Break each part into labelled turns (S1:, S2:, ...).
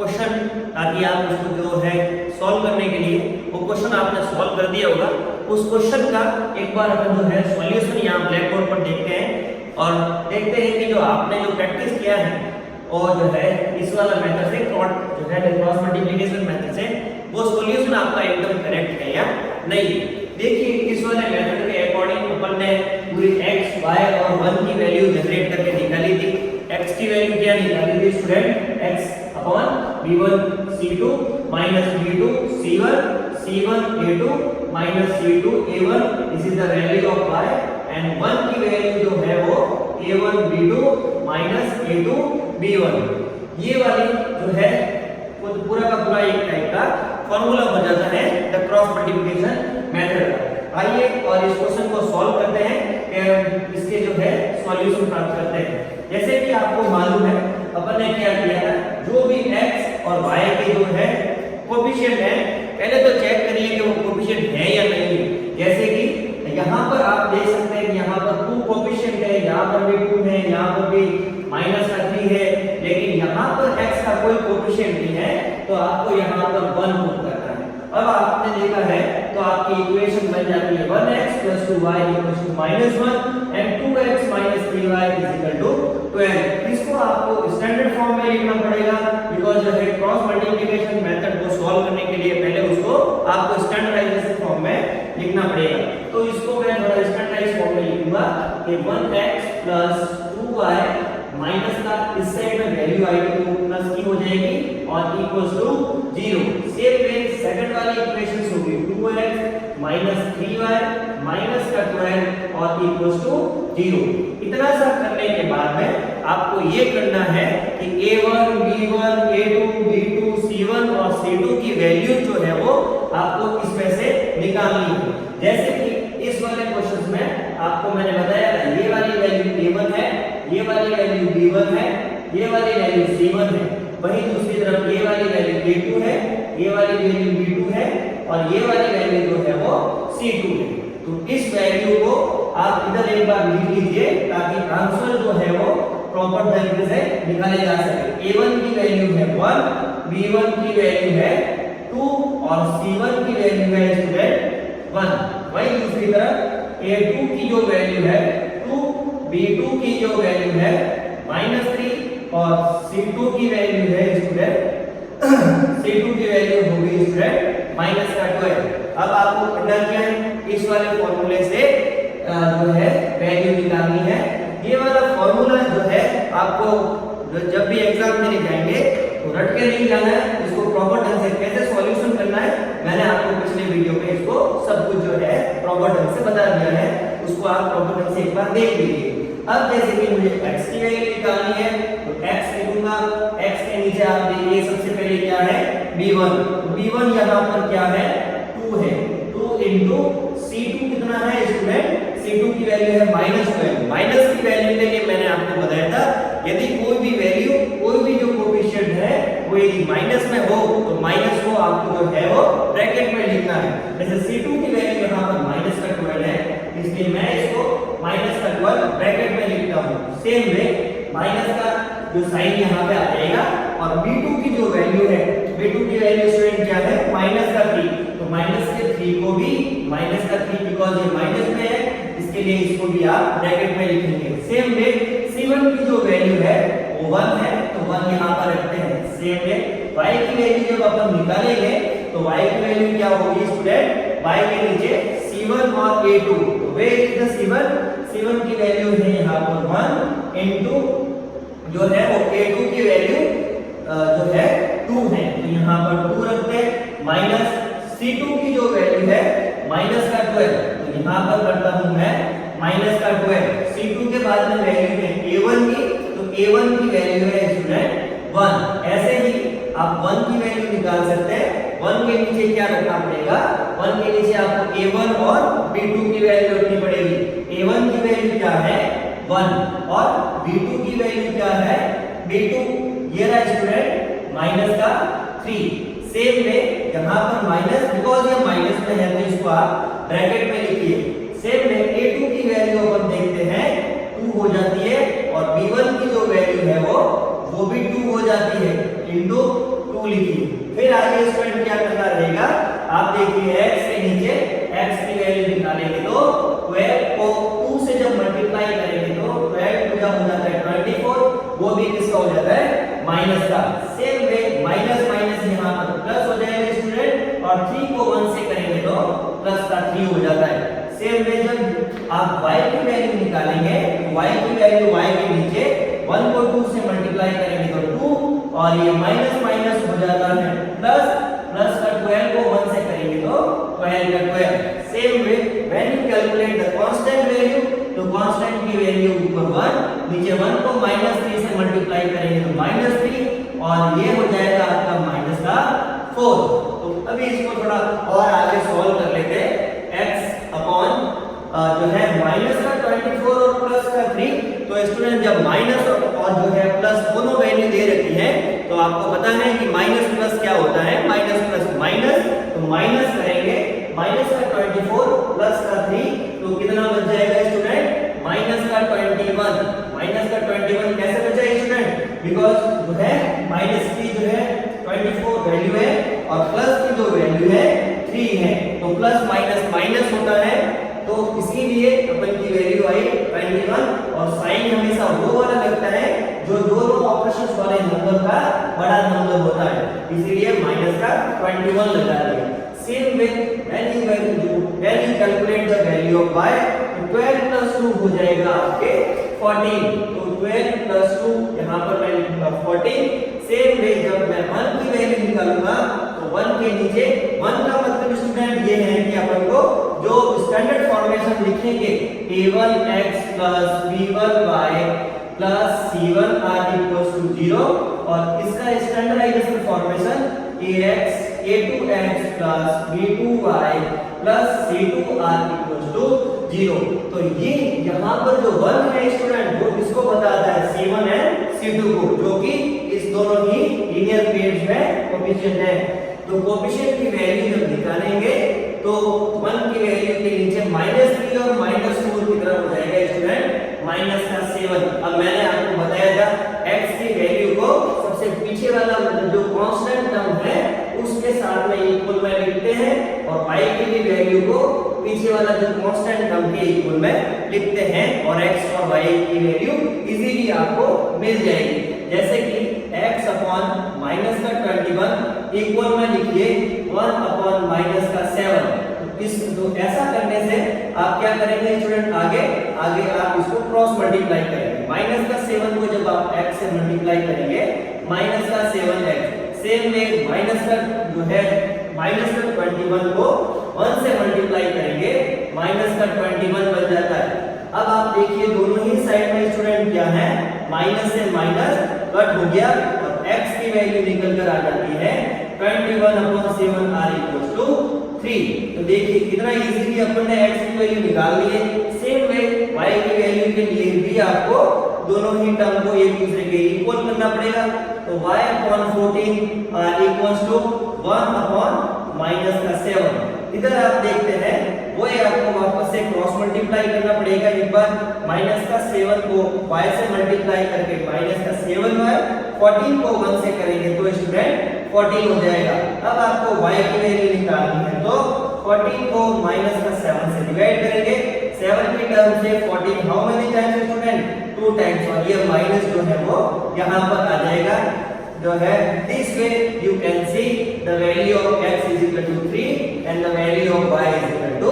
S1: Question, ताकि आप उसको जो है सॉल्व करने के लिए वो क्वेश्चन आपने सॉल्व कर दिया होगा, उस क्वेश्चन का एक बार अपन जो है सॉल्यूशन यहाँ ब्लैक बोर्ड पर देखते हैं और देखते हैं कि जो आपने जो प्रैक्टिस किया है और जो है इस वाला मेथड से जो है क्रॉस मल्टीप्लिकेशन मेथड से वो सॉल्यूशन आपका एकदम करेक्ट है या नहीं। देखिए इस वाले मेथड के अकॉर्डिंग अपन ने पूरी x, y और 1 की वैल्यू जनरेट करके निकाली थी। x की वैल्यू क्या निकाली थी student? x upon b1 c2 minus b2 c1 c1 a2 minus c2 a1, this is the value of y and 1 की वैल्यू जो है वो a1 b2 minus a2 b1। ये वाली जो है वो पूरा का पूरा एक टाइप का फार्मूला हो जाता है द क्रॉस मल्टीप्लिकेशन मेथड। आइए और इस क्वेश्चन को सॉल्व करते हैं, इसके जो है सॉल्यूशन प्राप्त करते हैं। जैसे कि आपको मालूम है अपन ने क्या किया था, जो भी x और y के जो है कोएफिशिएंट है पहले तो चेक करिए कि वो कोएफिशिएंट है या नहीं। जैसे कि यहाँ पर आप देख सकते हैं कि यहाँ पर 2 कोएफिशिएंट है, यहाँ पर भी 2 है, यहाँ पर भी -3 है, लेकिन यहाँ पर x का कोई कोएफिशिएंट नहीं है तो आपको यहाँ पर 1 पुट करना है। अब आपने देखा है तो आपकी इक्वेशन बन जाती है 1x + 2y = -1 and 2x - 3y = 12। इसको आपको स्टैंडर्ड फॉर्म में लिखना पड़ेगा, बिकॉज़ जो है क्रॉस मल्टीप्लिकेशन मेथड को सॉल्व करने के लिए पहले उसको आपको स्टैंडर्डाइजेशन फॉर्म में लिखना पड़ेगा। तो इसको मैं थोड़ा स्टैंडर्डाइज फॉर्म में लिखूंगा कि 1x + 2y माइनस का इस साइड में वैल्यू आएगी तो प्लस की हो जाएगी और equals to 0। Same way second वाली इक्वेशंस होगी 2x - 3y माइनस का 12 और इक्वल्स टू 0। इतना सा करने के बाद में आपको ये करना है कि a1 b1 a2 b2 c1 और c2 की वैल्यू जो है वो आपको इसमें से निकालनी है। जैसे कि इस वाले क्वेश्चंस में आपको मैंने बताया था ये वाली वैल्यू a1 है, ये वाली वैल्यू b1 है, ये वाली वैल्यू c1 है, वहीं दूसरी तरफ ये वाली वैल्यू a2 है, ये वाली वैल्यू b2 है और ये वाली वैल्यू जो है वो c2 है। तो इस वैल्यू को आप इधर एक बार लिख लीजिए ताकि आंसर जो है वो प्रॉपर तरीके से निकाले जा सके। a1 की वैल्यू है 1, b1 की वैल्यू है 2 और c1 की वैल्यू है स्टूडेंट 1। वहीं दूसरी तरफ a2 की जो वैल्यू है 2, b2 की जो वैल्यू है -3 और c2 की वैल्यू है स्टूडेंट c2 की वैल्यू होगी स्टूडेंट -12। अब आपको करना क्या है, इस वाले फॉर्मूले से जो है वैल्यू निकालनी है। ये वाला फॉर्मूला जो है आपको जब भी एग्जाम देने जाएंगे तो रट के नहीं जाना है, इसको प्रॉपर ढंग से कैसे सॉल्यूशन करना है मैंने आपको पिछले वीडियो में इसको सब कुछ जो है प्रॉपर ढंग से बता दिया है, उसको आप प्रॉपर ढंग से एक बार देख लीजिए। अब जैसे कि मुझे x की वैल्यू निकालनी है तो x लिखूंगा, x के नीचे आप देखिए सबसे पहले क्या है b1, तो b1 यहाँ पर क्या है 2 है, 2 into c2 कितना है स्टूडेंट, c2 की वैल्यू है -12। माइनस की वैल्यू के लिए मैंने आपको बताया था यदि कोई भी वैल्यू कोई भी जो कोएफिशिएंट है वो यदि माइनस में हो तो माइनस को आपको जो है वो ब्रैकेट में लिखना है। जैसे c2 की वैल्यू यहाँ पर -12 है इसलिए मैं इसको -12 ब्रैकेट में लिखता हूँ। सेम वे माइनस का जो साइन यहाँ पे आ जाएगा और b2 की जो वैल्यू है, b2 की वैल्यू स्टूडेंट क्या है -3, तो -3 को भी -3 बिकॉज़ ये माइनस में है इसके लिए इसको भी आप ब्रैकेट में लिखेंगे। सेम वे c1 की जो वैल्यू है वो 1 है तो 1 यहाँ पर रखते हैं। सेम वे y की वैल्यू जब अपन निकालेंगे तो y की वैल्यू क्या होगी स्टूडेंट, y के नीचे c1 और a2, तो वे इज द c1 की वैल्यू है यहाँ पर 1 इनटू जो है वो a2 की वैल्यू जो है 2 है तो यहाँ पर 2 रखते हैं माइनस c2 की जो वैल्यू है -12 तो यहाँ पर करता हूँ मैं -12। c2 के बाद में वैल्यू है a1 की तो a1 की वैल्यू है स्टूडेंट 1। ऐसे ही आप 1 की वैल्यू निकाल सकते हैं। 1 के नीचे क्या रखना पड़ेगा, 1 के नीचे आपको a1 और b2 की वैल्यू रखनी पड़ेगी। a1 की वैल्यू क्या है 1 और b2 की वैल्यू क्या है b2, ये रहा स्टूडेंट -3। सेम वे यहाँ पर माइनस बिकॉज ये माइनस में है तो इसको आप ब्रैकेट में लिखिए। सेम वे a2 की वैल्यू अपन देखते हैं 2 हो जाती है और b1 की जो वैल्यू है वो भी 2 हो जाती है इनटू 2 2 लिखिए। फिर आगे स्टूडेंट क्या करना रहेगा, आप देखिए x के नीचे x की वैल्यू निकालेंगे तो 12 को 2 से जब मल्टीप्लाई करेंगे तो 12 जब हो जाता है 24, वो भी किसका हो जाता है माइनस का। सेम वे माइनस माइनस यहाँ पर प्लस हो जाएगा स्टूडेंट, और 3 को 1 से करेंगे तो प्लस का 3 हो जाता है। सेम वे जब आप y की वैल्यू निकालेंगे तो y की वैल्यू y के नीचे 1 को 2 से मल्टीप्लाई करेंगे तो 2, और ये माइनस माइनस हो जाता है प्लस, प्लस का 12 को 1 से करेंगे तो 12 का 12। Same way when you calculate the constant value, तो कांस्टेंट की वैल्यू ऊपर 1, नीचे 1 को -3 से मल्टीप्लाई करेंगे तो -3, और ये हो जाएगा आपका माइनस का 4। तो अभी इसको थोड़ा और आगे सॉल्व कर लेते हैं। x अपॉन जो है माइनस का 24 और प्लस का 3, तो स्टूडेंट जब माइनस और जो है प्लस दोनों वैल्यू दे रखी है तो आपको पता है कि माइनस प्लस क्या होता है, माइनस प्लस माइनस, तो माइनस करेंगे माइनस का 24 प्लस का 3, तो कितना बच जाएगा स्टूडेंट माइनस का 21। माइनस का 21 कैसे बचा स्टूडेंट, बिकॉज जो है माइनस की जो है 24 वैल्यू है और प्लस की जो वैल्यू है 3 है, तो प्लस माइनस माइनस होता है, तो इसीलिए अपन की वैल्यू आई 21, और साइन हमेशा वो वाला लगता है जो दोनों ऑपरेशंस वाले नंबर का बड़ा नंबर होता है, इसीलिए माइनस का 21 लगा दिया। Same way when you calculate the value of y, तो 12 प्लस 2 हो जाएगा आपके 14, तो 12 प्लस 2 यहाँ पर मैं लिखूंगा 14। सेम वे जब मैं 1 की वैल्यू निकालूंगा तो 1 के नीचे 1 का मतलब स्टूडेंट ये है कि अपन को जो स्टैंडर्ड फॉर्मेशन लिखेंगे a1x plus b1y plus c1r equals to 0, और इसका standardisation formation ax a2x plus b2y plus c2r equals to 0। तो ये यहाँ पर जो 1 है स्टूडेंट वो किसको बताता है, c1 एंड c2 को, जो कि इस दोनों ही लीनियर पेयर्स में कोएफिशिएंट है। तो कोएफिशिएंट की वैल्यू जब निकालेंगे तो 1 की वैल्यू के नीचे -3 और -4 की तरफ हो जाएगा स्टूडेंट माइनस का 7। अब मैंने आपको बताया था x की वैल्यू को सबसे पीछे वाला जो कांस्टेंट टर्म है उसके साथ में इक्वल में लिखते हैं, और y की भी वैल्यू को पीछे वाला जो कांस्टेंट टर्म के इक्वल में लिखते हैं, और x और y की वैल्यू इजीली आपको मिल जाएगी। जैसे कि x अपॉन माइनस का 21 इक्वल में लिखिए 1 अपॉन माइनस का 7। तो ऐसा करने से आप क्या करेंगे स्टूडेंट, आगे आप इसको क्रॉस मल्टीप्लाई करेंगे। माइनस का 7 को जब आप x से मल्टीप्लाई करेंगे माइनस का 7x, सेम में माइनस का जो है माइनस का 21 को 1 से मल्टीप्लाई करेंगे माइनस का 21 बन जाता है। अब आप देखिए दोनों ही साइड में स्टूडेंट क्या है, माइनस से माइनस कट हो गया और x की वैल्यू निकल कर आ जाती है 21/7r 3। तो देखिए कितना इजीली अपन ने x की वैल्यू निकाल ली है। सेम वे y की वैल्यू के लिए भी आपको दोनों ही टर्म को एक दूसरे के इक्वल करना पड़ेगा। तो y/14 इक्वल्स टू 1/-7। इधर आप देखते हैं वो आपको वापस से क्रॉस मल्टीप्लाई करना पड़ेगा। एक बार माइनस का 7 को y से मल्टीप्लाई करके माइनस का 7y, 14 को 1 से करेंगे तो स्टूडेंट 14 हो जाएगा। अब आपको y की वैल्यू निकालनी है तो 14 को माइनस का 7 से डिवाइड करेंगे। 7 की टर्म से 14 how many times student, 2 times, और ये माइनस जो है वो यहाँ पर आ जाएगा जो है। This way you can see the value of x is equal to 3 and the value of y is equal to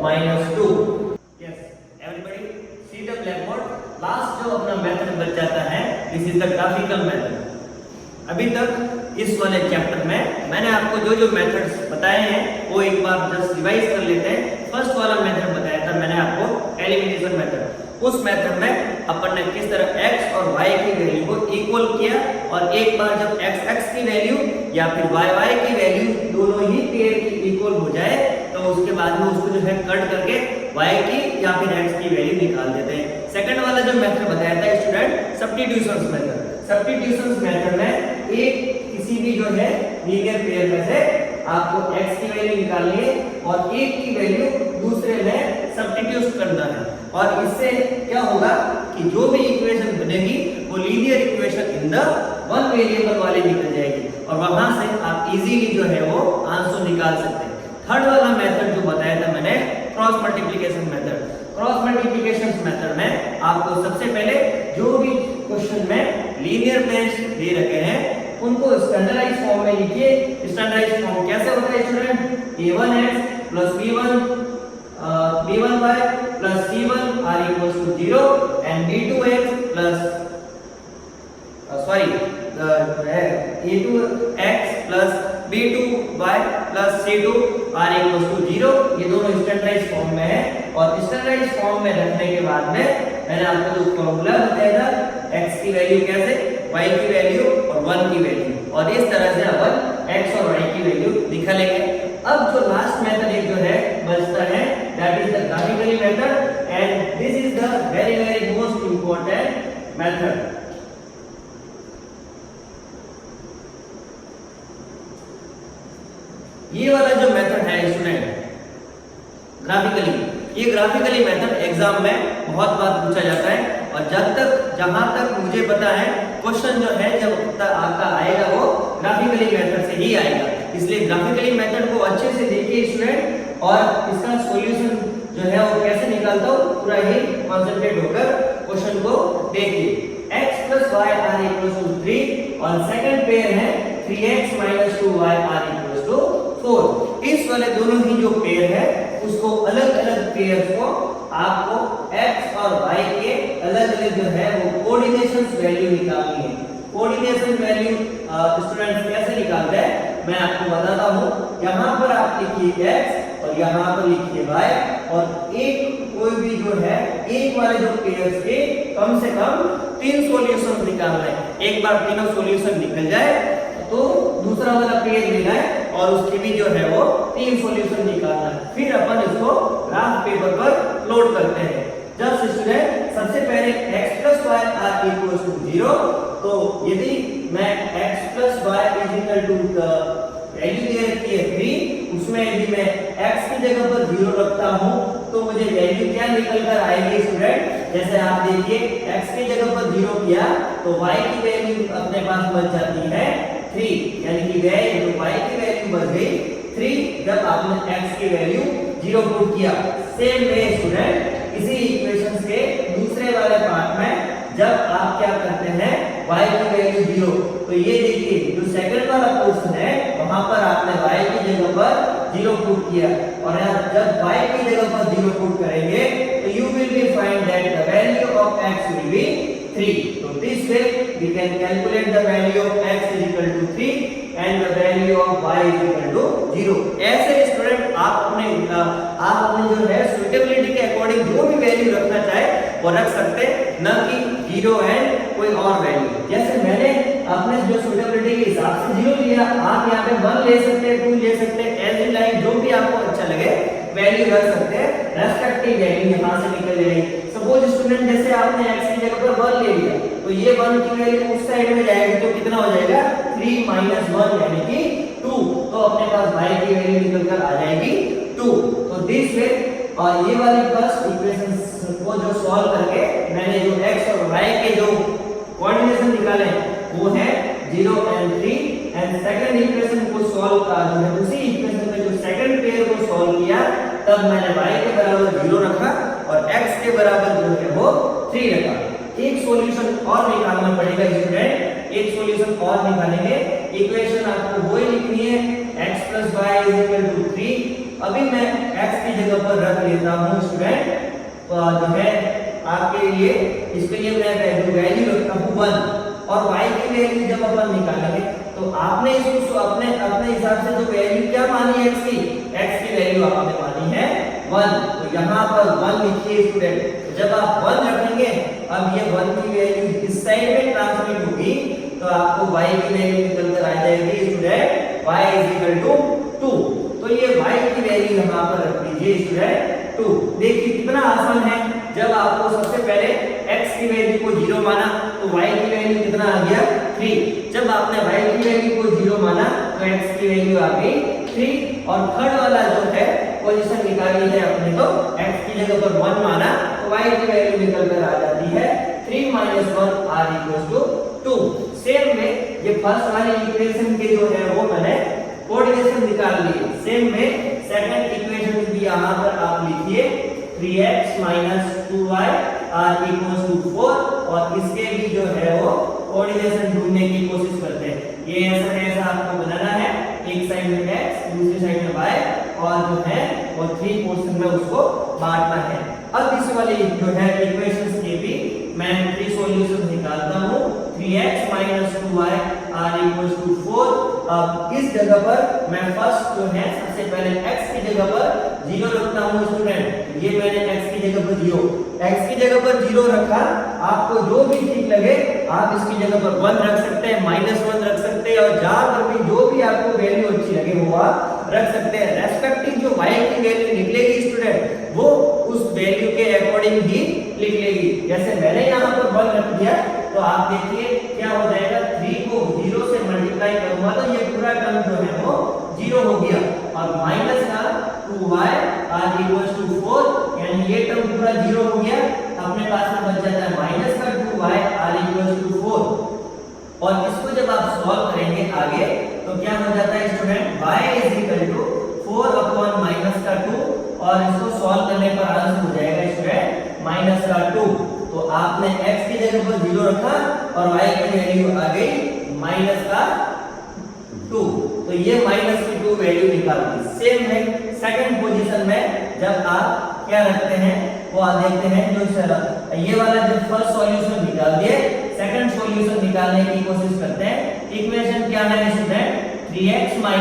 S1: -2। Yes everybody see the blackboard. Last जो अपना मेथड बच जाता है this is the graphical method. अभी तक इस वाले chapter में मैंने आपको जो जो मेथड्स बताए हैं वो एक बार जस्ट रिवाइज कर लेते हैं। फर्स्ट वाला मेथड बताया था मैंने आपको एलिमिनेशन मेथड। उस मेथड में अपन ने किस तरह x और y की वैल्यू को इक्वल किया, और एक बार जब x की वैल्यू या फिर y की वैल्यू दोनों ही पेयर की इक्वल हो जाए तो उसके बाद में उसको जो है कट करके y की या फिर x की वैल्यू निकाल देते हैं। सेकंड वाला जो मेथड बताया था student substitutions method. Substitutions method में एक किसी भी जो है लीनियर पेयर में से आपको x की वैल्यू निकालनी है और एक की वैल्यू दूसरे में सब्स्टिट्यूट करना है, और इससे क्या होगा कि जो भी इक्वेशन बनेगी वो linear equation in the one variable वाली निकल जाएगी। और वहां से आप इजीली जो है वो आंसर निकाल सकते हैं। थर्ड वाला मेथड जो बताया था मैंने, cross multiplication method. Cross multiplication method में आपको सबसे पहले जो भी क्वेश्चन में लीनियर पेयर्स दे रखे हैं उनको स्टैंडर्डाइज फॉर्म में लिखिए। स्टैंडर्डाइज फॉर्म कैसे होता है student? a1x plus b1y plus c1 are equals to 0 and b2x plus a2x plus b2y plus c2 are equals to 0। ये दोनों स्टैंडर्डाइज फॉर्म में है और स्टैंडर्डाइज फॉर्म में रखने के बाद में मैंने आपको जो फॉर्मूला बताया था, x की वैल्यू कैसे, y की वैल्यू और 1 की वैल्यू, और इस तरह से अपन x और y की वैल्यू निकालेंगे। अब जो लास्ट मेथड एक जो है बचता है, that is the graphically method and this is the very very most important method. ये वाला जो मेथड है स्टूडेंट ग्राफिकली, ये ग्राफिकली मेथड एग्जाम में बहुत बार पूछा जाता है और जहां तक मुझे पता है क्वेश्चन जो है जब तक आपका आएगा वो ग्राफिकली मेथड से ही आएगा। इसलिए ग्राफिकली मेथड को अच्छे से देखिए स्टूडेंट और इसका सॉल्यूशन जो है वो कैसे निकालता हूं पूरा ही कंसंट्रेट होकर क्वेश्चन को देखिए। x plus y are equals to 3 और सेकंड पेयर है 3x minus 2y are equals to 4। इस वाले दोनों ही जो पेयर है उसको अलग अलग पेयर को आपको x और y के अलग अलग जो है वो कोऑर्डिनेशन वैल्यू निकालनी है। कोऑर्डिनेशन वैल्यू स्टूडेंट्स कैसे निकालते हैं मैं आपको बताता हूँ। यहाँ पर आप लिखिए x और यहाँ पर लिखिए y और एक कोई भी जो है एक वाले जो पेयर्स के कम से कम 3 सॉल्यूशन निकालना है। एक बार तीनों सॉल्यूशन निकल जाए तो दूसरा वाला पेयर लेना है और उसके भी जो है वो 3 सॉल्यूशन निकालना है। फिर अपन इसको ग्राफ पेपर पर प्लॉट करते हैं। जब स्टूडेंट सबसे पहले x plus y are equals to 0, तो यदि मैं x plus y is equal to value दे रखी है 3, उसमें यदि मैं x की जगह पर 0 रखता हूं तो मुझे वैल्यू क्या निकल कर आएगी स्टूडेंट? जैसे आप देखिए x की जगह पर 0 किया तो y की वैल्यू अपने पास बच जाती है 3, यानी कि वैल्यू y की वैल्यू बच गई 3 जब आपने x की वैल्यू 0 पुट किया। सेम वे स्टूडेंट इसी इक्वेशंस के दूसरे वाले पार्ट में जब आप क्या करते हैं y की वैल्यू 0, तो ये देखिए जो सेकंड वाला पोर्शन है वहां पर आपने y की जगह पर 0 पुट किया और जब y की जगह पर 0 पुट करेंगे तो you will be find that the value of x will be 3। तो this way we can calculate the value of x is equal to 3 and the value of y is equal to 0। ऐसे student आप अपने जो है suitability के according जो भी value रखना चाहे वो रख सकते हैं, न कि 0 एंड कोई और वैल्यू। जैसे मैंने अपने जो सुटेबिलिटी के हिसाब से 0 लिया, आप यहाँ पे 1 ले सकते हैं, 2 ले सकते हैं, एज इन लाइन जो भी आपको अच्छा लगे वैल्यू रख सकते हैं। रेस्पेक्टिव वैल्यू यहाँ से निकल जाएगी। सपोज स्टूडेंट जैसे आपने x की जगह पर 1 ले लिया तो ये 1 की वैल्यू उस साइड में जाएगी तो कितना हो जाएगा 3 minus 1 यानी कि 2, तो अपने पास y की वैल्यू निकल कर आ जाएगी 2। तो दिस वे और ये वाली फर्स्ट इक्वेशन को जो सॉल्व करके मैंने जो x और y के जो कोऑर्डिनेशन निकाले वो है 0 and 3 एंड सेकंड इक्वेशन को सॉल्व का जो है उसी इक्वेशन में जो सेकंड पेयर को सॉल्व किया तब मैंने y के बराबर 0 रखा और x के बराबर जो है वो 3 रखा। एक सॉल्यूशन और निकालना पड़ेगा स्टूडेंट, एक सॉल्यूशन और निकालेंगे। इक्वेशन आपको वही लिखनी है x plus y is equal to 3। अभी मैं x की जगह पर रख लेता हूँ स्टूडेंट तो जो है आपके लिए इसके लिए मैं वैल्यू रखता हूँ 1 और y की वैल्यू जब अपन निकालेंगे तो आपने इसको अपने हिसाब से जो वैल्यू क्या मानी है x की वैल्यू आपने मानी है 1, तो यहाँ पर 1 लिखिए स्टूडेंट। जब आप 1 रखेंगे अब ये 1 की वैल्यू इस साइड में ट्रांसमिट होगी तो आपको y की वैल्यू निकल कर आ जाएगी student y is equal to 2। तो ये y की वैल्यू यहाँ पर रख दीजिए स्टूडेंट 2। देखिए कितना आसान है। जब आपको सबसे पहले x की वैल्यू को 0 माना तो y की वैल्यू कितना आ गया 3। जब आपने y की वैल्यू को 0 माना तो x की वैल्यू आ गई 3 और थर्ड वाला जो है पोजीशन निकाली है अपने तो x की जगह पर 1 माना तो y की वैल्यू निकल कर आ जाती है 3 - 1 r = 2। सेम में ये फर्स्ट वाली इक्वेशन के जो है वो मैंने कोऑर्डिनेशन निकाल लिए। सेम में सेकंड इक्वेशन भी यहाँ पर आप लिखिए 3x - 2y = 4 और इसके भी जो है वो कोऑर्डिनेशन ढूंढने की कोशिश करते हैं। ये ऐसा आपको बनाना है, एक साइड में x दूसरी साइड में y और जो है वो 3 पोर्शन में उसको बांटना है। अब इस वाली जो है इक्वेशंस के भी मैं 3 सॉल्यूशन निकालता हूँ। 3x - 2y = 4। अब इस जगह पर मैं फर्स्ट जो है सबसे पहले x की जगह पर 0 रखता हूँ स्टूडेंट। ये मैंने x की जगह पर 0, x की जगह पर 0 रखा। आपको जो भी ठीक लगे आप इसकी जगह पर 1 रख सकते हैं, -1 रख सकते हैं और जहां पर भी जो भी आपको वैल्यू अच्छी लगे वो आप रख सकते हैं। रेस्पेक्टिव जो y की वैल्यू निकलेगी स्टूडेंट वो उस वैल्यू के अकॉर्डिंग ही लिख लेगी। जैसे मैंने यहाँ पर 1 रख दिया तो आप देखिए क्या हो जाएगा, 3 को 0 से मल्टीप्लाई करूंगा तो ये पूरा टर्म जो है वो 0 हो गया और माइनस का 2y = 4 यानी ये टर्म पूरा 0 हो गया। अपने पास में बच जाता है माइनस का 2y = 4 और इसको जब आप सॉल्व करेंगे आगे तो क्या हो जाता है स्टूडेंट, y = 4/-2 और इसको सॉल्व करने पर आंसर हो जाएगा स्टूडेंट -2। तो आपने x की जगह पर 0 रखा और y की वैल्यू आ गई -2। तो ये -2 वैल्यू निकाल दी। सेम है सेकंड पोजीशन में जब आप क्या रखते हैं वो आप देखते हैं जो ये वाला जब फर्स्ट सॉल्यूशन निकाल दिए सेकंड सॉल्यूशन निकालने की कोशिश करते हैं। इक्वेशन क्या है स्टूडेंट, 3x - 2y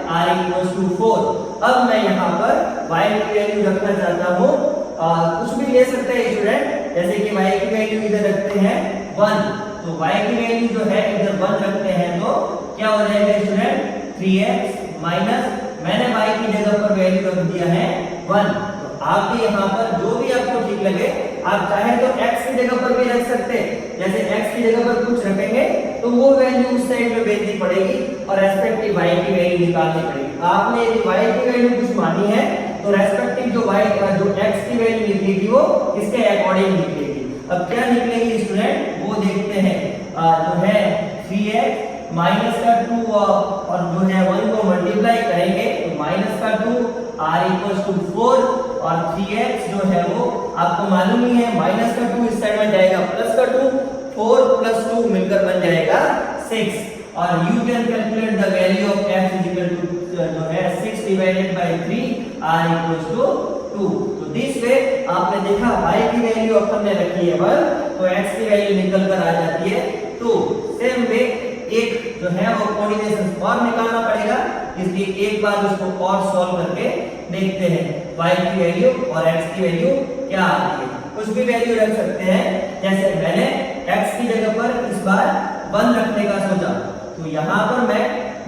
S1: = 4। अब मैं यहाँ पर y की वैल्यू रखना चाहता हूँ, कुछ भी ले सकते हैं स्टूडेंट, जैसे कि y की वैल्यू इधर रखते हैं 1 तो y की वैल्यू जो है इधर 1 रखते हैं तो क्या हो जाएगा स्टूडेंट, 3x माइनस मैंने y की जगह पर वैल्यू रख दिया है 1। तो आप भी यहाँ पर जो भी आपको ठीक लगे आप चाहे तो x की जगह पर भी रख सकते हैं। जैसे x की जगह पर कुछ रखेंगे तो वो वैल्यू उस साइड में भेजनी पड़ेगी और रेस्पेक्टिव y की वैल्यू निकालनी पड़ेगी। आपने यदि y की वैल्यू कुछ मानी है तो रेस्पेक्टिव जो x की वैल्यू निकलेगी वो इसके अकॉर्डिंग निकलेगी। अब क्या निकलेगी स्टूडेंट वो देखते हैं। जो है 3x माइनस का 2 और जो है 1 को मल्टीप्लाई करेंगे तो -2 r = 4 और 3x जो है वो आपको मालूम ही है -2 इस साइड में जाएगा +2 4 + 2 मिलकर बन जाएगा 6 और you can calculate the value of x जो है 6 / 3 r = 2। तो दिस वे आपने देखा y की वैल्यू अब हमने रखी है 1 तो x की वैल्यू निकल कर आ जाती है 2। सेम वे एक जो है वो कोऑर्डिनेशन और निकालना पड़ेगा, इसलिए एक बार उसको और सॉल्व करके देखते हैं y की वैल्यू और x की वैल्यू क्या आती है। कुछ भी वैल्यू रख सकते हैं, जैसे मैंने x की जगह पर इस बार 1 रखने का सोचा तो यहाँ पर मैं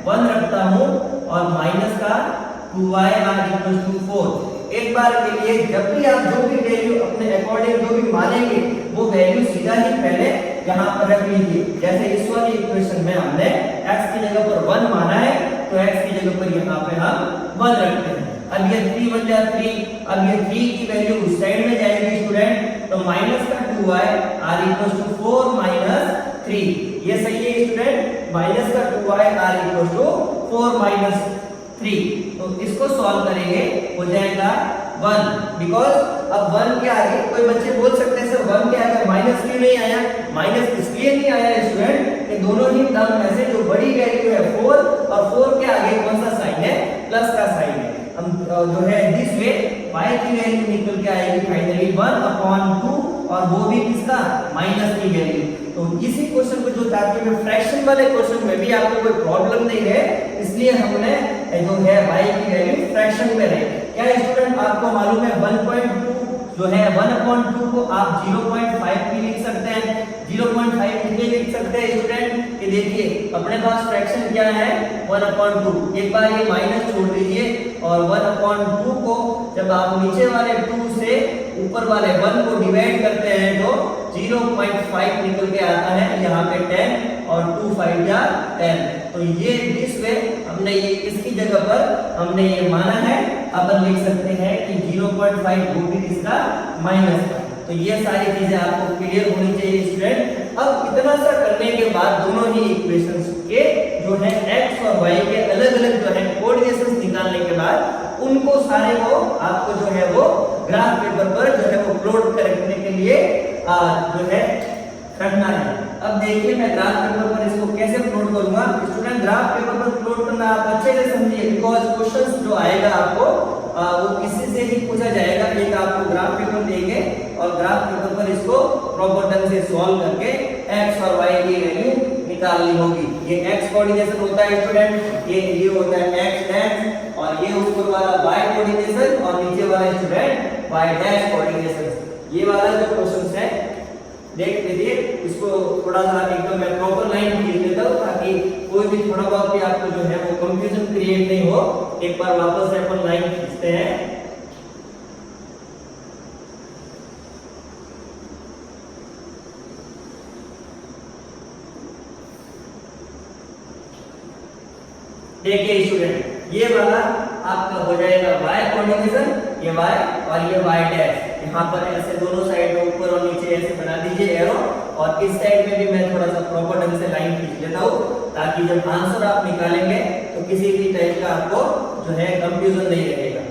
S1: 1 रखता हूँ और माइनस का 2y = 4। एक बार के लिए जब भी आप जो भी वैल्यू अपने अकॉर्डिंग जो भी मानेंगे वो वैल्यू सीधा ही पहले यहाँ पर रख लीजिए। जैसे इस वाली इक्वेशन में हमने x की जगह पर 1 माना है तो x की जगह पर यहाँ पे हम 1 रखते हैं। अब ये 3 बन जाए 3, अब ये 3 की वैल्यू उस साइड में जाएगी स्टूडेंट तो माइनस का 2y r = 4 - 3 ये सही है स्टूडेंट। माइनस का 2y r = 4 - 3 तो इसको सॉल्व करेंगे हो जाएगा 1 बिकॉज अब 1 के आगे कोई बच्चे बोल सकते हैं सर 1 के आगे माइनस क्यों नहीं आया। माइनस इसलिए नहीं आया स्टूडेंट कि दोनों ही टर्म में से जो बड़ी वैल्यू है 4 और 4 के आगे कौन सा साइन है, प्लस का साइन है। हम जो है दिस वे y की वैल्यू निकल के आएगी फाइनली 1/2 और वो भी किसका, माइनस की वैल्यू। तो इसी क्वेश्चन को जो ताकि में फ्रैक्शन वाले क्वेश्चन में भी आपको कोई प्रॉब्लम नहीं है इसलिए हमने जो है y की वैल्यू फ्रैक्शन में रहे। क्या स्टूडेंट आपको मालूम है 1.2 जो है 1/2 को आप 0.5 भी लिख सकते हैं। 0.5 इसलिए लिख सकते हैं स्टूडेंट कि देखिए अपने पास फ्रैक्शन क्या है 1/2। एक बार ये माइनस छोड़ दीजिए और 1/2 को जब आप नीचे वाले 2 से ऊपर वाले 1 को डिवाइड करते हैं तो 0.5 निकल के आता है यहाँ पे 10 और 2 5 जा 10। तो ये दिस वे हमने ये इसकी जगह पर हमने ये माना है। अपन लिख सकते हैं कि 0.5 वो भी इसका माइनस का। तो ये सारी चीजें आपको क्लियर होनी चाहिए स्टूडेंट। अब इतना सा करने के बाद दोनों ही इक्वेशंस के जो है x और y के अलग अलग जो है कोऑर्डिनेशंस निकालने के बाद उनको सारे को आपको जो है वो ग्राफ पेपर पर जो है वो प्लॉट करने के लिए जो है रखना है। अब देखिए मैं ग्राफ पेपर पर इसको कैसे प्लॉट करूंगा। स्टूडेंट ग्राफ पेपर पर प्लॉट करना आप अच्छे से समझिए, बिकॉज क्वेश्चंस जो आएगा आपको वो किसी से ही पूछा जाएगा। एक आपको ग्राफ पेपर देंगे और ग्राफ पेपर पर इसको प्रॉपर ढंग से सॉल्व करके x और y की वैल्यू निकालनी होगी। ये x कोऑर्डिनेशन होता है स्टूडेंट, ये होता है x और ये ऊपर वाला y कोऑर्डिनेशन और नीचे वाला स्टूडेंट y डैश कोऑर्डिनेशन। ये वाला जो क्वेश्चंस है देख लीजिए, इसको थोड़ा सा एकदम मैं प्रॉपर लाइन खींच लेता हूं ताकि कोई भी थोड़ा बहुत भी आपको जो है वो कंफ्यूजन क्रिएट नहीं हो। एक बार वापस से अपन लाइन खींचते हैं। देखिए स्टूडेंट, ये वाला आपका हो जाएगा y कोऑर्डिनेशन, ये y और ये y डैश। यहाँ पर ऐसे दोनों साइड में ऊपर और नीचे ऐसे बना दीजिए एरो, और इस साइड में भी मैं थोड़ा सा प्रॉपर ढंग से लाइन खींच लेता हूँ ताकि जब आंसर आप निकालेंगे तो किसी भी टाइप का आपको जो है कंफ्यूजन नहीं रहेगा।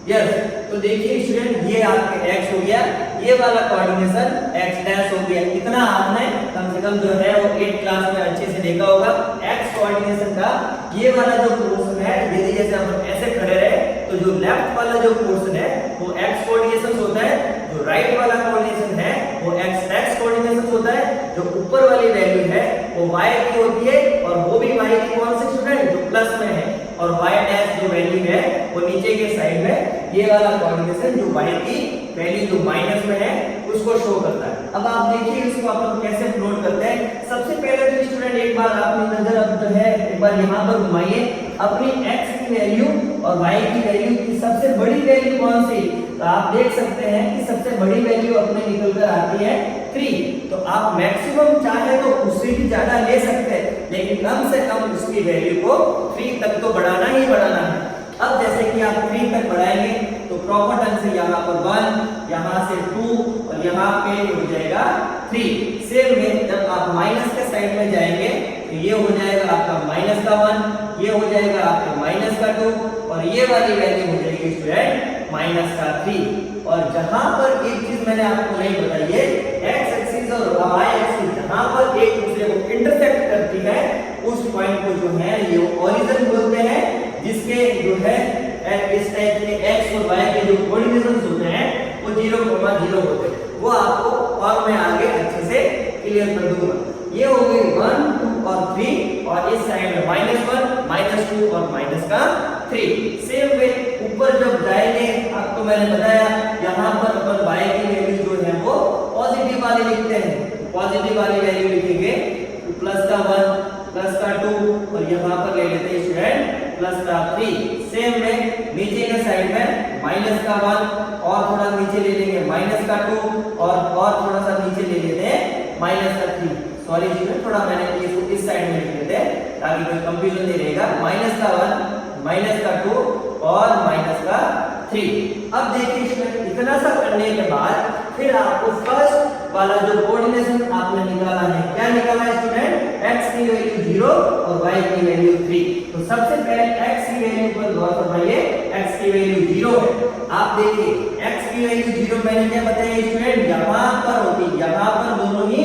S1: यस, तो देखिए स्टूडेंट, ये आपके x हो गया, ये वाला कोऑर्डिनेशन x डैश हो गया। इतना आपने कम से कम जो है वो 8 क्लास में अच्छे से देखा होगा। x कोऑर्डिनेशन का ये वाला जो पोर्शन है, यदि जैसे हम ऐसे खड़े रहे तो जो लेफ्ट वाला जो पोर्शन है वो x कोऑर्डिनेशन होता है, जो राइट वाला कोऑर्डिनेशन है वो x डैश कोऑर्डिनेशन होता है, जो ऊपर वाली वैल्यू है वो y की होती है और वो भी y की कौन से स्टूडेंट जो प्लस में है, और y डैश जो वैल्यू है वो नीचे के साइड में ये वाला कोऑर्डिनेशन जो y की वैल्यू जो माइनस में है उसको शो करता है। अब आप देखिए इसको अपन कैसे प्लॉट करते हैं। सबसे पहले तो स्टूडेंट एक बार अपनी नजर अब जो है एक बार यहाँ पर घुमाइए, अपनी x की वैल्यू और y की वैल्यू की सबसे बड़ी वैल्यू कौन सी, तो आप देख सकते हैं कि सबसे बड़ी वैल्यू अपने निकल कर आती है 3। तो आप मैक्सिमम चाहे तो उससे भी ज्यादा ले सकते हैं, लेकिन कम से कम उसकी वैल्यू को 3 तक तो बढ़ाना ही बढ़ाना है। अब जैसे कि आप 3 तक बढ़ाएंगे तो प्रॉपर ढंग से यहाँ पर 1, यहाँ से 2 और यहाँ पे हो जाएगा 3। सेम में जब आप माइनस के साइड में जाएंगे तो ये हो जाएगा आपका माइनस का 1, ये हो जाएगा आपका माइनस का 2 और ये वाली वैल्यू हो जाएगी स्टूडेंट माइनस का 3। और जहां पर एक चीज मैंने आपको नहीं बताई है, x एक्सिस और y एक्सिस जहां पर एक दूसरे को इंटरसेक्ट करती है उस पॉइंट को जो है ये ओरिजिन बोलते हैं, जिसके जो है इस टाइप के x और y के जो कोऑर्डिनेशंस होते हैं वो 0,0 होते हैं। वो आपको और मैं आगे अच्छे से क्लियर कर दूंगा। ये हो गई 1, 2 और 3 और इस साइड में -1, -2 और -3। सेम वे ऊपर जब जाएंगे आपको मैंने बताया यहाँ पर अपन y की वैल्यू जो है वो पॉजिटिव वाली लिखते हैं। पॉजिटिव वाली वैल्यू लिखेंगे प्लस का 1, प्लस का 2 और यहाँ पर ले लेते हैं स्टूडेंट प्लस का 3। सेम में नीचे के साइड में माइनस का 1 और थोड़ा नीचे ले लेंगे माइनस का 2 और थोड़ा सा नीचे ले लेते हैं माइनस का 3। सॉरी जी, थोड़ा मैंने इसको इस साइड में लिख लेते हैं ताकि कोई कंफ्यूजन नहीं रहेगा। माइनस का 1, माइनस का 2 और माइनस का 3। अब देखिए इसमें इतना सा करने के बाद फिर आपको फर्स्ट वाला जो कोऑर्डिनेशन आपने निकाला है, क्या निकाला है स्टूडेंट, x की वैल्यू 0 और y की वैल्यू 3। तो सबसे पहले x की वैल्यू पर गौर फरमाइए, x की वैल्यू 0 है। आप देखिए x की वैल्यू 0 मैंने क्या बताया स्टूडेंट, यहाँ पर होती, यहाँ पर दोनों ही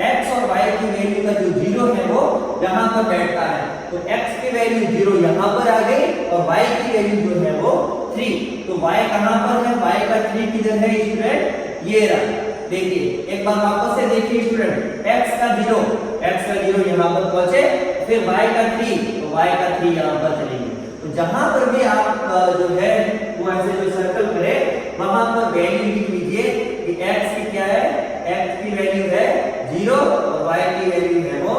S1: x और y की वैल्यू का जो 0 है वो यहाँ पर बैठता है। तो x की वैल्यू 0 यहाँ पर आ गई और y की वैल्यू जो है वो 3। तो y कहाँ पर है, y का 3 किधर है स्टूडेंट, ये रहा। देखिए एक बार वापस से देखिए स्टूडेंट, x का 0 यहाँ पर पहुंचे, फिर y का 3 तो y का 3 यहाँ पर चलेंगे। तो जहां पर भी आप जो है वो ऐसे जो सर्कल करे वहां पर वैल्यू लिख लीजिए कि x की क्या है, x की वैल्यू है 0 और y की वैल्यू है वो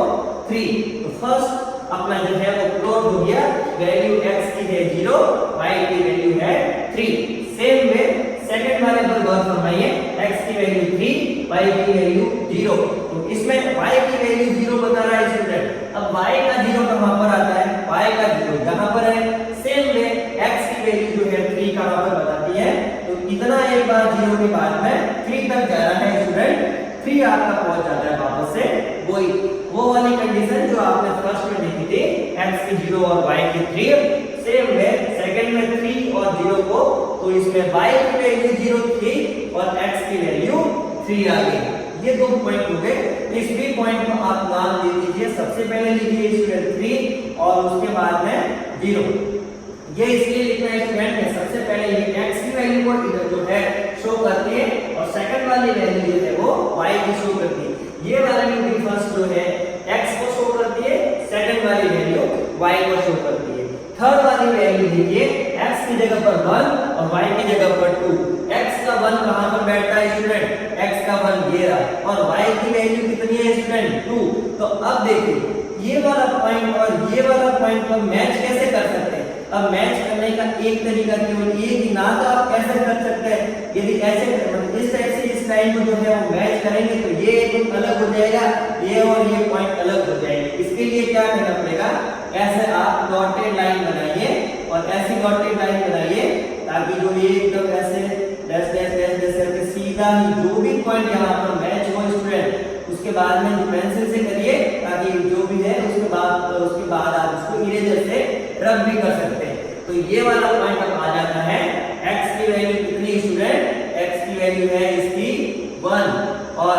S1: 3। तो फर्स्ट अपना जो है वो प्लॉट हो गया, वैल्यू x की है 0, y की वैल्यू है 3। सेम वे सेकंड वाले पर गौर फरमाइए, x की वैल्यू 3 y की वैल्यू 0। तो इसमें y की वैल्यू 0 बता रहा है स्टूडेंट। अब y का 0 कहां पर आता है, y का 0 यहां पर है। सेम वे x की वैल्यू जो है 3 कहां पर बताती है, तो इतना एक बार 0 के बाद में 3 तक जा रहा है स्टूडेंट, 3 आपका पहुंच जाता है वापस से वही वो वाली कंडीशन जो आपने फर्स्ट में देखी थी, x की 0 और y की 3। सेम वे सेकंड में 3 और 0 को, तो इसमें y की वैल्यू 0 थी और x की वैल्यू 3 आ गई। ये दो पॉइंट हो गए। इस भी पॉइंट को आप नाम दे दीजिए, सबसे पहले लिखिए इसमें 3 और उसके बाद में 0। ये इसलिए लिखना है स्टूडेंट, सबसे पहले ये x की वैल्यू को इधर जो है शो करती है और सेकंड वाली वैल्यू जो है वो y की शो करती है। ये वाली भी फर्स्ट जो है x को शो करती है, सेकंड वाली वैल्यू y को शो करती है। थर्ड वाली वैल्यू देखिए, x की जगह पर 1 और y की जगह पर 2। x का 1 कहां पर बैठता है स्टूडेंट, x का 1 ये रहा और y की वैल्यू कितनी है स्टूडेंट 2। तो अब देखिए ये वाला पॉइंट और ये वाला पॉइंट को मैच कैसे कर सकते हैं। अब मैच करने का एक तरीका केवल ये कि ना तो आप कैसे कर सकते हैं, यदि ऐसे इस टाइप से इस लाइन को जो है वो मैच करेंगे तो ये एक अलग हो जाएगा, ये और ये पॉइंट अलग हो जाएंगे। इसके लिए क्या करना पड़ेगा, ऐसे आप डॉटेड लाइन बनाइए और ऐसी डॉटेड लाइन बनाइए ताकि जो ये एकदम ऐसे डैश डैश डैश डैश करके सीधा ही जो भी पॉइंट यहाँ पर मैच हो स्टूडेंट, उसके बाद में पेंसिल से करिए ताकि जो भी है उसके बाद आप उसको इरेजर से रब भी कर सकते हैं। तो ये वाला पॉइंट अब आ जाता है, x की वैल्यू कितनी स्टूडेंट, x की वैल्यू है इसकी 1 और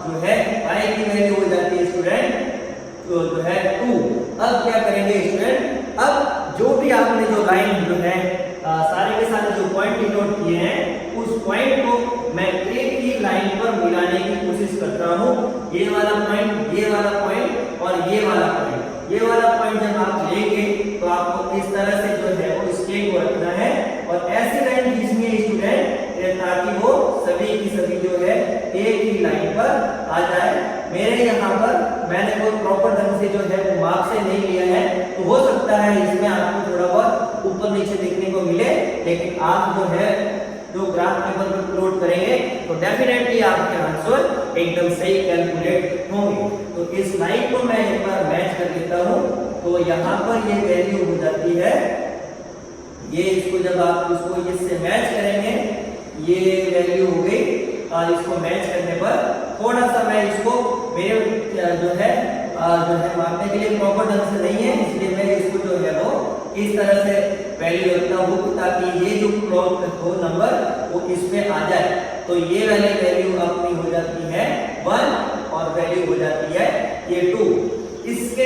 S1: जो है y की वैल्यू हो जाती है स्टूडेंट तो जो है 2। अब क्या करेंगे स्टूडेंट, अब जो भी आपने जो लाइन जो है सारे के सारे जो पॉइंट डिनोट किए हैं उस पॉइंट को मैं एक ही लाइन पर मिलाने की कोशिश करता हूं। ये वाला पॉइंट, ये वाला पॉइंट और ये वाला पॉइंट, ये वाला पॉइंट जब आप लेंगे तो आपको इस तरह से जो है वो स्केल को रखना है और ऐसी लाइन खींचनी है स्टूडेंट ताकि वो सभी की सभी जो है एक ही लाइन पर आ जाए। मेरे यहाँ पर मैंने कोई प्रॉपर ढंग से जो है वो मार्क से नहीं लिया है, तो हो सकता है इसमें आपको थोड़ा बहुत ऊपर नीचे देखने को मिले, लेकिन आप जो है जो ग्राफ पेपर पर प्लॉट करेंगे तो डेफिनेटली आपके आंसर एकदम सही कैलकुलेट होंगे। तो इस लाइन को मैं एक बार मैच कर लेता हूं, तो यहाँ पर ये वैल्यू हो जाती है, ये इसको जब आप इसको इससे मैच करेंगे ये वैल्यू हो गई और इसको मैच करने पर थोड़ा सा मैं इसको मेरे जो है मापने के लिए प्रॉपर ढंग से नहीं है, इसलिए मैं इसको जो है वो इस तरह से वैल्यू रखता हूँ ताकि ये जो प्लॉट हो नंबर वो इसमें आ जाए। तो ये वाली वैल्यू अपनी हो जाती है 1 और वैल्यू हो जाती है ये 2। इसके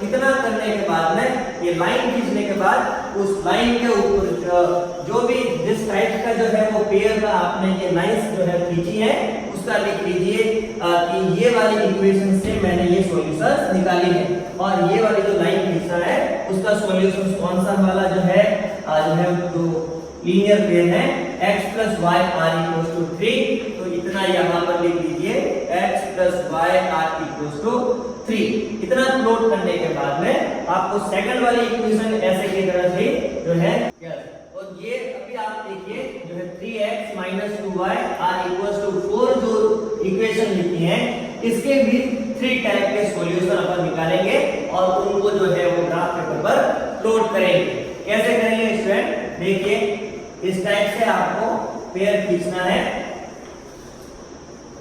S1: इतना करने के बाद में ये लाइन खींचने के बाद उस लाइन के ऊपर जो भी जिस टाइप का जो है वो पेयर का आपने ये लाइंस जो है खींची है उसका लिख लीजिए कि ये वाली इक्वेशन से मैंने ये सॉल्यूशंस निकाली है और ये वाली जो लाइन खींचा है उसका सॉल्यूशन कौन सा वाला जो है जो लीनियर पेयर है x plus y r equals to 3। तो इतना यहाँ पर लिख लीजिए x plus y r equals to 3। इतना प्लॉट करने के बाद में आपको सेकंड वाली इक्वेशन ऐसे की तरह से जो है और ये अभी आप देखिए जो है 3x minus 2y r equals to 4 जो इक्वेशन लिखी है इसके भी 3 टाइप के सॉल्यूशन अपन निकालेंगे और उनको जो है वो ग्राफ पेपर पर प्लॉट करेंगे। कैसे करेंगे स्टूडेंट, देखिए इस टाइप से आपको पेयर खींचना है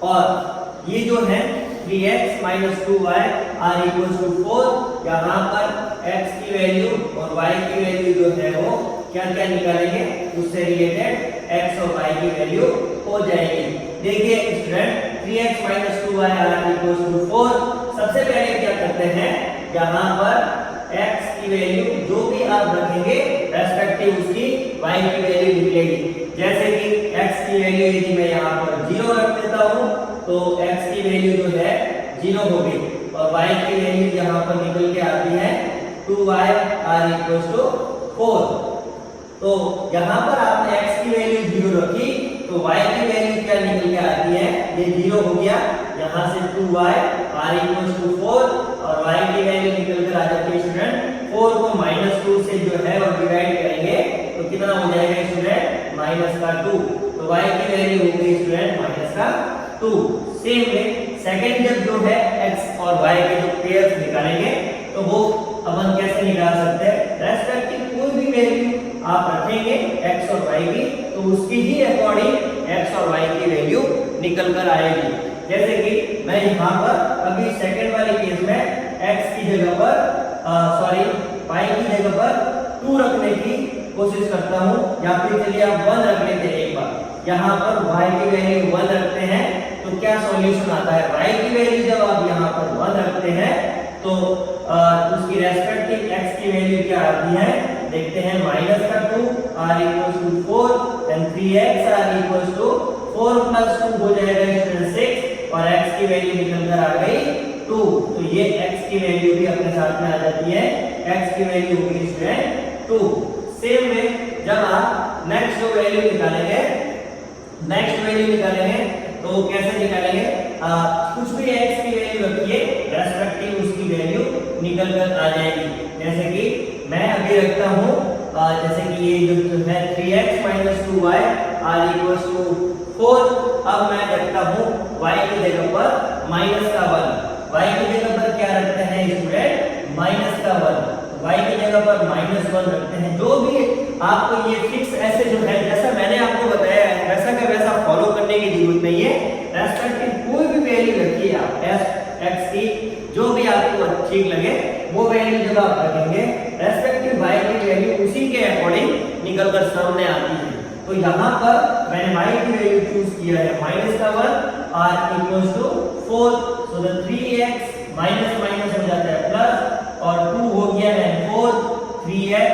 S1: और ये जो है 3x minus 2y r equals to 4, यहाँ पर x की वैल्यू और y की वैल्यू जो है वो क्या क्या निकालेंगे उससे रिलेटेड x और y की वैल्यू हो जाएगी। देखिए student 3x minus 2y r equals to 4, सबसे पहले क्या करते हैं यहाँ पर x की वैल्यू जो भी आप रखेंगे रेस्पेक्टिव उसकी y की वैल्यू निकलेगी। जैसे कि x की वैल्यू यदि मैं यहाँ पर 0 रख देता हूँ तो x की वैल्यू जो है 0 होगी और y की वैल्यू यहाँ पर निकल के आती है 2y r equals to 4। तो यहाँ पर आपने x की वैल्यू 0 रखी तो y की वैल्यू क्या निकल के आती है, ये 0 हो गया, यहाँ से 2y r equals to 4 और y की वैल्यू निकल कर आ जाती है स्टूडेंट 4 को -2 से जो है और डिवाइड करेंगे तो कितना हो जाएगा स्टूडेंट -2। तो y की वैल्यू हो गई स्टूडेंट -2। सेम वे सेकंड जब जो है x और y के जो पेयर्स निकालेंगे तो वो अपन कैसे निकाल सकते हैं, रेस्पेक्टिव कोई भी वैल्यू आप रखेंगे x और y की तो उसकी ही अकॉर्डिंग x और y की वैल्यू निकल कर आएगी। जैसे कि मैं यहाँ पर अभी सेकंड वाले केस में x की जगह पर y की जगह पर 2 रखने की कोशिश करता हूँ, या फिर चलिए आप 1 रख लेते हैं। एक बार यहाँ पर y की वैल्यू 1 रखते हैं तो क्या सॉल्यूशन आता है, y की वैल्यू जब आप यहाँ पर 1 रखते हैं तो उसकी रेस्पेक्टिव x की वैल्यू क्या आती है, देखते हैं माइनस का 2 r equals to 4 and 3x r equals to 4 plus 2 हो जाएगा 6 और x की वैल्यू निकल कर आ गई 2। तो ये x की वैल्यू भी अपने साथ में आ जाती है, x की वैल्यू होगी स्टूडेंट 2। सेम में जब आप नेक्स्ट जो वैल्यू निकालेंगे, तो कैसे निकालेंगे, कुछ भी x की वैल्यू रखिए, रेस्पेक्टिव उसकी वैल्यू निकल कर आ जाएगी। जैसे कि मैं अभी रखता हूँ जैसे कि ये जो है 3x - 2y r equals to 4। अब मैं रखता हूँ y की जगह पर -1, y की जगह पर क्या रखते हैं स्टूडेंट, -1, y की जगह पर -1 रखते हैं। जो भी आपको ये फिक्स ऐसे जो है जैसा मैंने आपको बताया है वैसा का वैसा फॉलो करने की जरूरत नहीं है, रेस्पेक्टिव कोई भी वैल्यू रखिए आप x की, जो भी आपको ठीक लगे वो वैल्यू जब आप रखेंगे रेस्पेक्टिव y की वैल्यू उसी के अकॉर्डिंग निकल कर सामने आती है। तो यहाँ पर मैंने y की वैल्यू चूज किया है -1 r equals to 4, so the 3x minus minus हो जाता है प्लस और 2 हो गया है 4 3x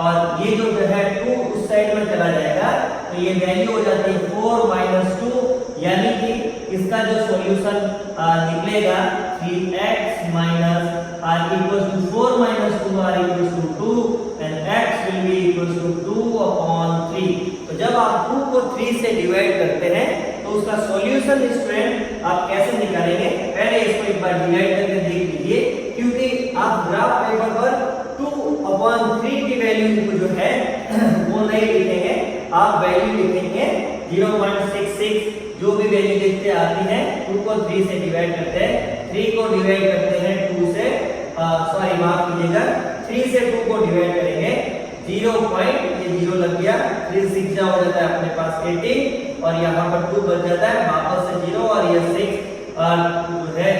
S1: और ये जो है 2 उस साइड में चला जाएगा तो ये वैल्यू हो जाती है 4 - 2, यानी कि इसका जो सॉल्यूशन निकलेगा 3x - r equals to 4 - 2 r equals to 2 and x will be equals to 2/3। तो जब आप 2 को 3 से डिवाइड करते हैं तो उसका सॉल्यूशन स्टूडेंट आप कैसे निकालेंगे, पहले इसको एक बार डिवाइड करके देख लीजिए, क्योंकि आप ग्राफ पेपर पर 2/3 की वैल्यू जो है वो नहीं लिखेंगे, आप वैल्यू लिखेंगे 0.66। जो भी वैल्यू देखते आती है 2 को 3 से डिवाइड करते हैं, 3 को डिवाइड करते हैं 2 से, सॉरी माफ कीजिएगा 3 से 2 को डिवाइड करेंगे 0 लग गया, 3 6 हो जाता है अपने पास 18 और यहाँ पर 2 बच जाता है वापस से 0 और ये 6 जो है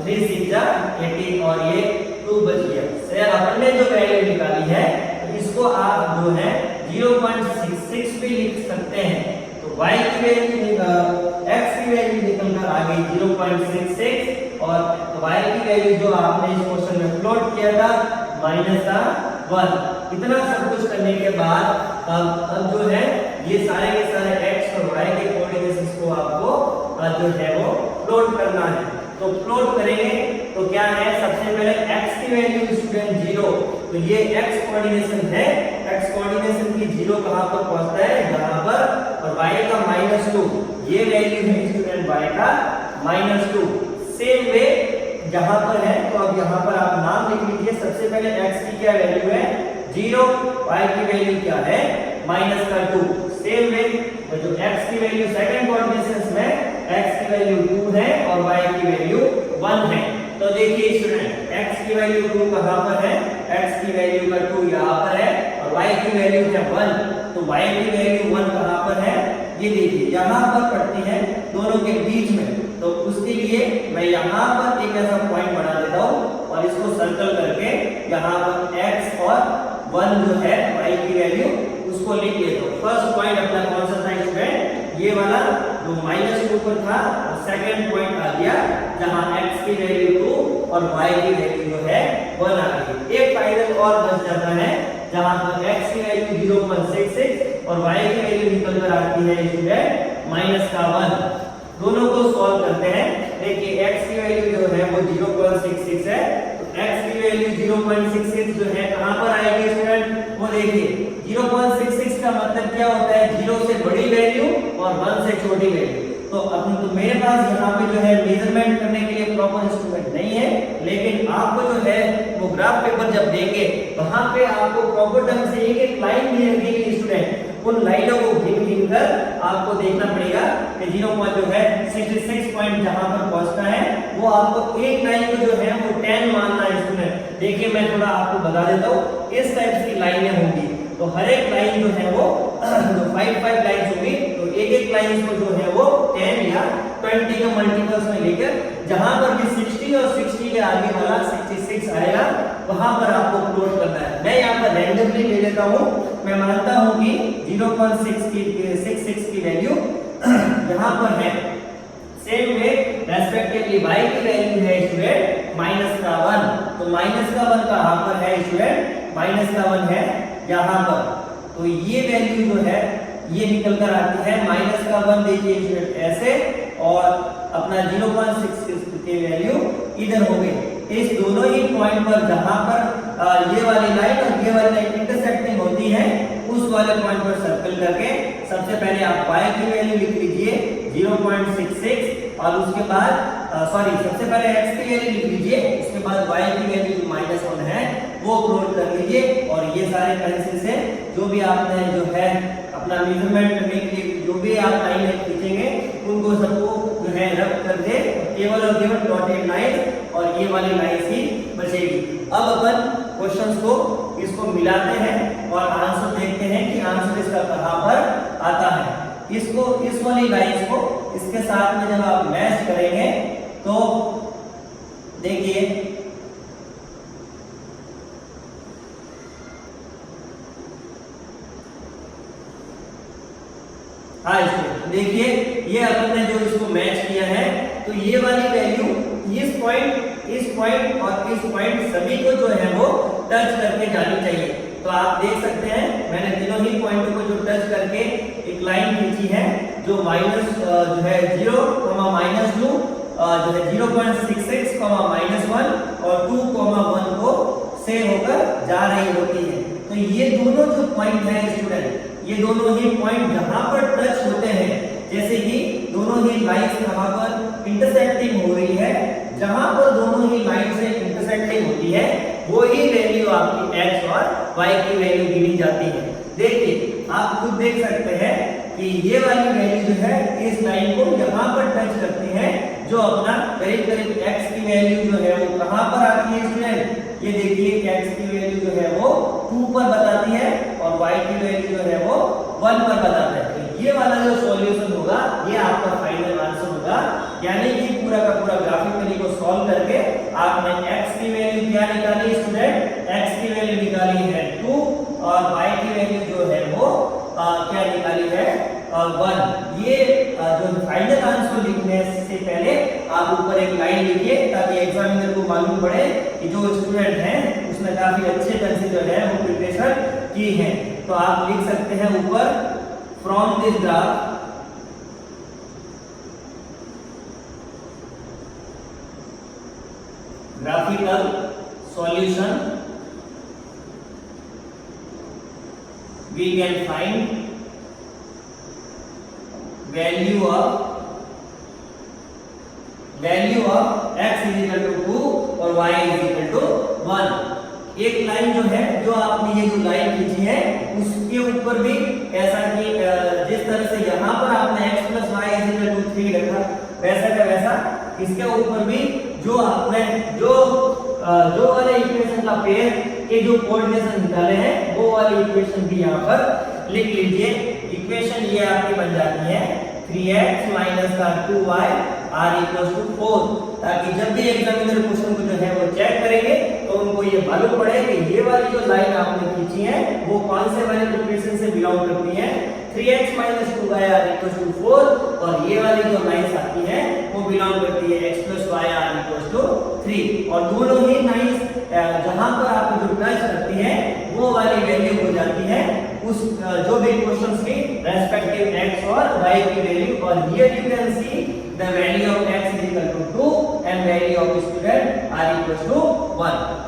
S1: 3 6 18 और ये 2 बच गया। सर अपन ने जो वैल्यू निकाली है तो इसको आप जो है 0.66 भी लिख सकते हैं। तो y की वैल्यू x की वैल्यू निकल कर आ गई 0.66 और y की वैल्यू जो आपने इस क्वेश्चन में प्लॉट किया था -1। इतना सब कुछ करने के बाद अब जो है ये सारे के सारे x और y के कोऑर्डिनेट्स को आपको जो है वो प्लॉट करना है। तो प्लॉट करेंगे तो क्या है, सबसे पहले x की वैल्यू स्टूडेंट 0, तो ये x कोऑर्डिनेशन है, x कोऑर्डिनेशन की 0 कहां पर पहुंचता है, यहां पर, और y का -2 ये वैल्यू है स्टूडेंट y का -2। सेम वे जहां पर है तो अब यहां पर आप नाम लिख लीजिए। सबसे पहले x की क्या वैल्यू है 0, y की वैल्यू क्या है -2। सेम वे तो जो x की वैल्यू सेकंड कोऑर्डिनेशंस में x की वैल्यू 2 है और y की वैल्यू 1 है। तो देखिए स्टूडेंट x की वैल्यू 2 कहां पर है, x की वैल्यू का 2 यहां पर है और y की वैल्यू है 1, तो y की वैल्यू 1 कहां पर है, ये देखिए यहां पर पड़ती है दोनों के बीच में। तो उसके लिए मैं यहां पर एक ऐसा पॉइंट बना देता हूं और इसको सर्कल करके यहां पर x और 1 जो है y की वैल्यू उसको लिख लेता हूं। फर्स्ट पॉइंट अपना कौन सा था स्टूडेंट, ये वाला जो -2 पर था, और सेकंड पॉइंट आ गया जहां x की वैल्यू 2 और y की वैल्यू जो है 1 आ गई। एक फाइनल और बच जाता है जहां पर x की वैल्यू 0.66 और y की वैल्यू निकल कर आती है स्टूडेंट -1। दोनों को सॉल्व करते हैं। देखिए x की वैल्यू जो है वो 0.66 है, तो x की वैल्यू 0.66 जो है कहां पर आएगी स्टूडेंट, वो देखिए 0.66 का मतलब क्या होता है, 0 से बड़ी वैल्यू और 1 से छोटी वैल्यू। तो अब तो मेरे पास यहाँ पे जो है मेजरमेंट करने के लिए प्रॉपर इंस्ट्रूमेंट नहीं है, लेकिन आपको जो है वो ग्राफ पेपर जब देंगे वहां पे आपको प्रॉपर ढंग से एक एक लाइन भी लगेगी स्टूडेंट, उन लाइनों को गिन गिन कर आपको देखना पड़ेगा कि 0.66 पॉइंट जहां पर पहुंचना है वो आपको एक लाइन को जो है वो 10 मानना है स्टूडेंट। देखिए मैं थोड़ा आपको बता देता हूँ, इस टाइप की लाइनें होंगी, तो हर एक लाइन जो है वो जो 5 लाइंस होंगी, तो एक लाइन को जो है वो 10 या 20 के मल्टीपल्स में लेकर जहां पर भी 60 और 60 के आगे वाला 66 आएगा वहां पर आपको प्लॉट करना है। मैं यहाँ पर रैंडमली ले लेता हूँ, मैं मानता हूँ कि 0.66 की वैल्यू यहाँ पर है। सेम में रेस्पेक्टिवली y की वैल्यू है स्टूडेंट -1, तो -1 कहाँ पर है स्टूडेंट, -1 है यहाँ पर, तो ये वैल्यू जो है ये निकल कर आती है -1। देखिए स्टूडेंट ऐसे, और अपना 0.66 की वैल्यू इधर हो गई। इस दोनों ही पॉइंट पर जहां पर ये वाली लाइन और ये वाली लाइन इंटरसेक्टिंग होती है उस वाले पॉइंट पर सर्कल करके सबसे पहले आप y की वैल्यू लिख लीजिए 0.66, और उसके बाद सबसे पहले x की वैल्यू लिख लीजिए, उसके बाद y की वैल्यू जो -1 है वो प्लॉट कर लीजिए। और ये सारे पेंसिल से जो भी आपने जो है अपना मेजरमेंट करने के लिए जो भी आप लाइन खींचेंगे उनको सबको जो है रब कर दे, केवल और केवल डॉटेड लाइन और ये वाली लाइन ही बचेगी। अब अपन क्वेश्चंस को इसको मिलाते हैं और आंसर देखते हैं कि आंसर इसका कहां पर आता है। इसको इस वाली लाइंस को इसके साथ में जब आप मैच करेंगे तो देखिए देखिए ये अपन ने जो इसको मैच किया है, तो ये वाली वैल्यू इस पॉइंट और इस पॉइंट सभी को जो है वो टच करके जानी चाहिए। तो आप देख सकते हैं मैंने तीनों ही पॉइंटों को जो टच करके एक लाइन खींची है जो माइनस जो है 0, -2 जो है 0.66, -1 और 2, 1 को से होकर जा रही होती है। तो ये दोनों जो पॉइंट है स्टूडेंट, ये दोनों ही पॉइंट जहां पर टच होते हैं, जैसे कि दोनों ही लाइंस कहां पर इंटरसेक्टिंग हो रही है, जहां पर दोनों ही लाइन से इंटरसेक्टिंग होती है वो ही वैल्यू आपकी x और y की वैल्यू गिनी जाती है। देखिए आप खुद देख सकते हैं कि ये वाली वैल्यू जो है इस लाइन को यहां पर टच करती है, जो अपना करीब करीब x की वैल्यू जो है वो कहां पर आती है स्टूडेंट, ये देखिए x की वैल्यू जो है वो 2 पर बताती है और y की वैल्यू जो है वो 1 पर बताता है। तो ये वाला जो सॉल्यूशन होगा ये आपका फाइनल आंसर होगा, यानी कि पूरा का पूरा ग्राफिकली को सॉल्व करके आपने x की वैल्यू क्या निकाली स्टूडेंट, x की वैल्यू निकाली है 2 और y की वैल्यू जो है वो क्या निकाली है 1। ये जो फाइनल आंसर लिखने से पहले आप ऊपर एक लाइन लिखिए ताकि एग्जामिनर को मालूम पड़े कि जो स्टूडेंट हैं उसने काफी अच्छे पेंसिल जो है वो प्रिपरेशन की है। तो आप लिख सकते हैं ऊपर from this graph graphical solution we can find value of x is equal to 2 और y is equal to 1। एक लाइन जो है जो आपने ये जो लाइन खींची है उसके ऊपर भी ऐसा कि जिस तरह से यहाँ पर आपने x plus y is equal to 3 रखा वैसा का वैसा इसके ऊपर भी जो आपने जो वाले इक्वेशन का पेयर के जो कोऑर्डिनेशन निकाले हैं वो वाली इक्वेशन भी यहाँ पर लिख लीजिए। इक्वेशन ये आपकी बन जाती है 3x minus 2y r equals to 4, ताकि जब भी एग्जामिनर क्वेश्चन को जो है वो चेक करेंगे तो उनको ये मालूम पड़े कि ये वाली जो लाइन आपने खींची है वो कौन से वाले इक्वेशन से बिलोंग करती है, 3x minus 2y r equals to 4, और ये वाली जो लाइंस आती है वो बिलोंग करती है x plus y r equals to 3। और दोनों ही लाइंस जहां पर आपको जो टच करती है वो वाली वैल्यू हो जाती है उस जो भी क्वेश्चंस की रेस्पेक्टिव x और y की वैल्यू। और here you can see the value of x is equal to 2 and value of student r equals to 1।